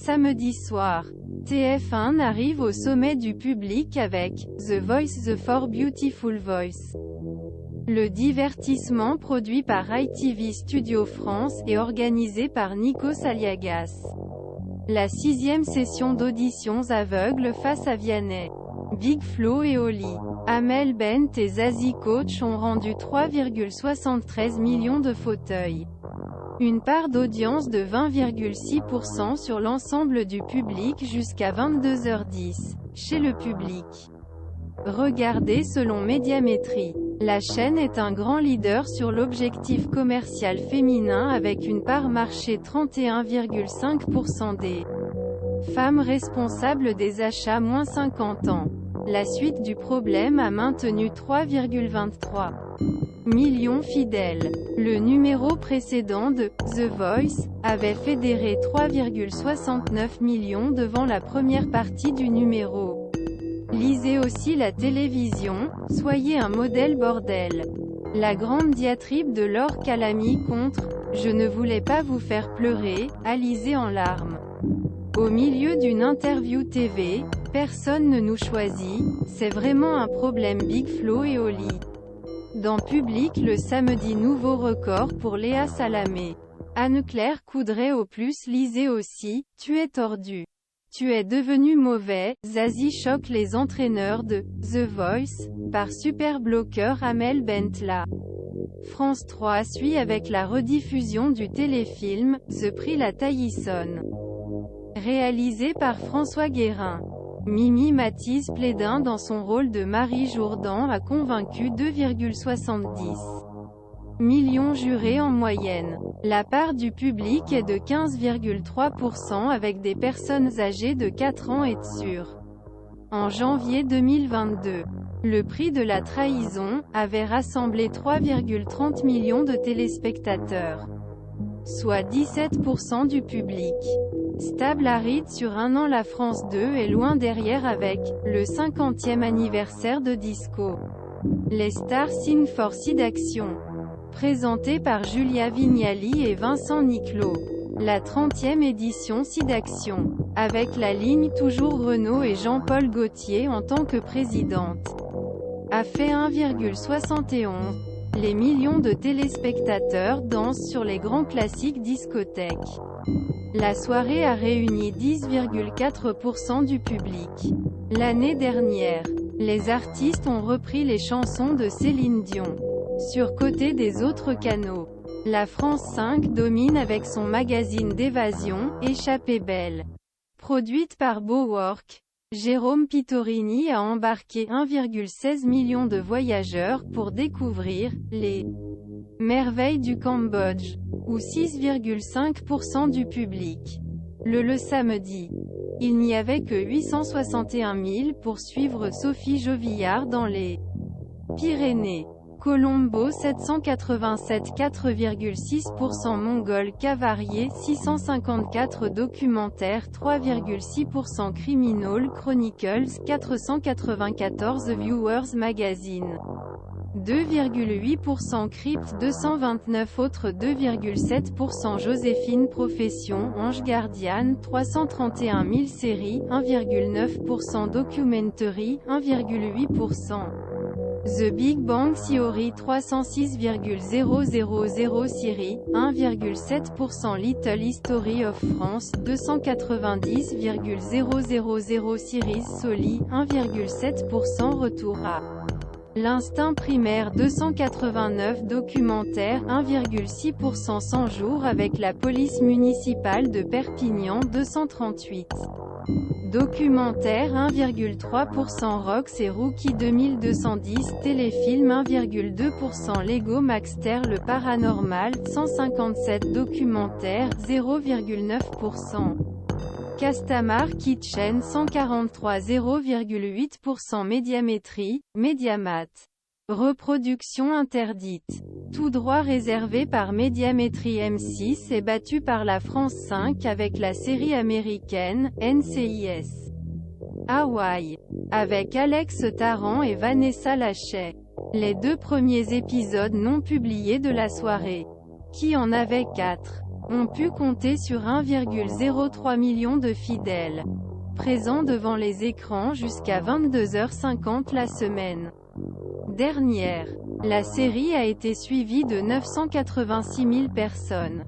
Samedi soir, TF1 arrive au sommet du public avec The Voice, The For Beautiful Voice. Le divertissement produit par ITV Studio France et organisé par Nikos Aliagas. La 6e session d'auditions aveugles face à Vianney, Big Flo et Oli. Amel Bent et Zazie Coach ont rendu 3,73 millions de fauteuils. Une part d'audience de 20,6% sur l'ensemble du public jusqu'à 22h10, chez le public. Regardez selon Médiamétrie. La chaîne est un grand leader sur l'objectif commercial féminin avec une part marché 31,5% des femmes responsables des achats moins 50 ans. La suite du problème a maintenu 3,23 millions fidèles. Le numéro précédent de The Voice avait fédéré 3,69 millions devant la première partie du numéro. Lisez aussi la télévision, soyez un modèle bordel. La grande diatribe de Laure Calamy contre « Je ne voulais pas vous faire pleurer », Alizée en larmes. Au milieu d'une interview TV, personne ne nous choisit, c'est vraiment un problème Big Flo et Oli. Dans Public le samedi, nouveau record pour Léa Salamé. Anne-Claire Coudray au plus. Lisez aussi, tu es tordu. Tu es devenu mauvais. Zazie choque les entraîneurs de The Voice, par super bloqueur Amel Bent. France 3 suit avec la rediffusion du téléfilm, The Prix la Taillissonne. Réalisé par François Guérin. Mimi Mathys Plédin dans son rôle de Marie Jourdan a convaincu 2,70 millions jurés en moyenne. La part du public est de 15,3% avec des personnes âgées de 4 ans et sur. En janvier 2022, le prix de la trahison avait rassemblé 3,30 millions de téléspectateurs, soit 17% du public. Stable aride sur un an, la France 2 est loin derrière avec le 50e anniversaire de Disco. Les stars signent for SIDAction. Présenté par Julia Vignali et Vincent Niclot. La 30e édition SIDAction. Avec la ligne toujours Renaud et Jean-Paul Gaultier en tant que présidente. A fait 1,71. Les millions de téléspectateurs dansent sur les grands classiques discothèques. La soirée a réuni 10,4% du public. L'année dernière, les artistes ont repris les chansons de Céline Dion. Sur côté des autres canaux, la France 5 domine avec son magazine d'évasion, Échappée belle. Produite par Beauwork, Jérôme Pitorini a embarqué 1,16 million de voyageurs pour découvrir les merveilles du Cambodge, ou 6,5% du public. Le samedi, il n'y avait que 861 000 pour suivre Sophie Jovillard dans les Pyrénées. Colombo 787 4,6%, Mongol Cavarier 654, Documentaire 3,6%, Criminal Chronicles 494, Viewers Magazine 2,8%, Crypt 229, autres 2,7%, Joséphine Profession, Ange Gardiane 331 000, Série 1,9%, Documentary 1,8%. The Big Bang Theory 306,000, Syrie 1,7%, Little History of France 290,000, Series Soli 1,7%, Retour à l'instinct primaire 289, Documentaire 1,6%, 100 jours avec la police municipale de Perpignan 238. Documentaire 1,3%, Rox et Rookie 2210, Téléfilm 1,2%, Lego Maxter Le Paranormal 157, Documentaire 0,9%. Castamar Kitchen 143, 0,8%, Médiamétrie, Médiamat. Reproduction interdite. Tout droit réservé par Médiamétrie. M6 est battu par la France 5 avec la série américaine, NCIS. Hawaï. Avec Alex Tarrant et Vanessa Lachey. Les 2 premiers épisodes non publiés de la soirée. Qui en avait 4. ont pu compter sur 1,03 million de fidèles présents devant les écrans jusqu'à 22h50 la semaine dernière. La série a été suivie de 986 000 personnes.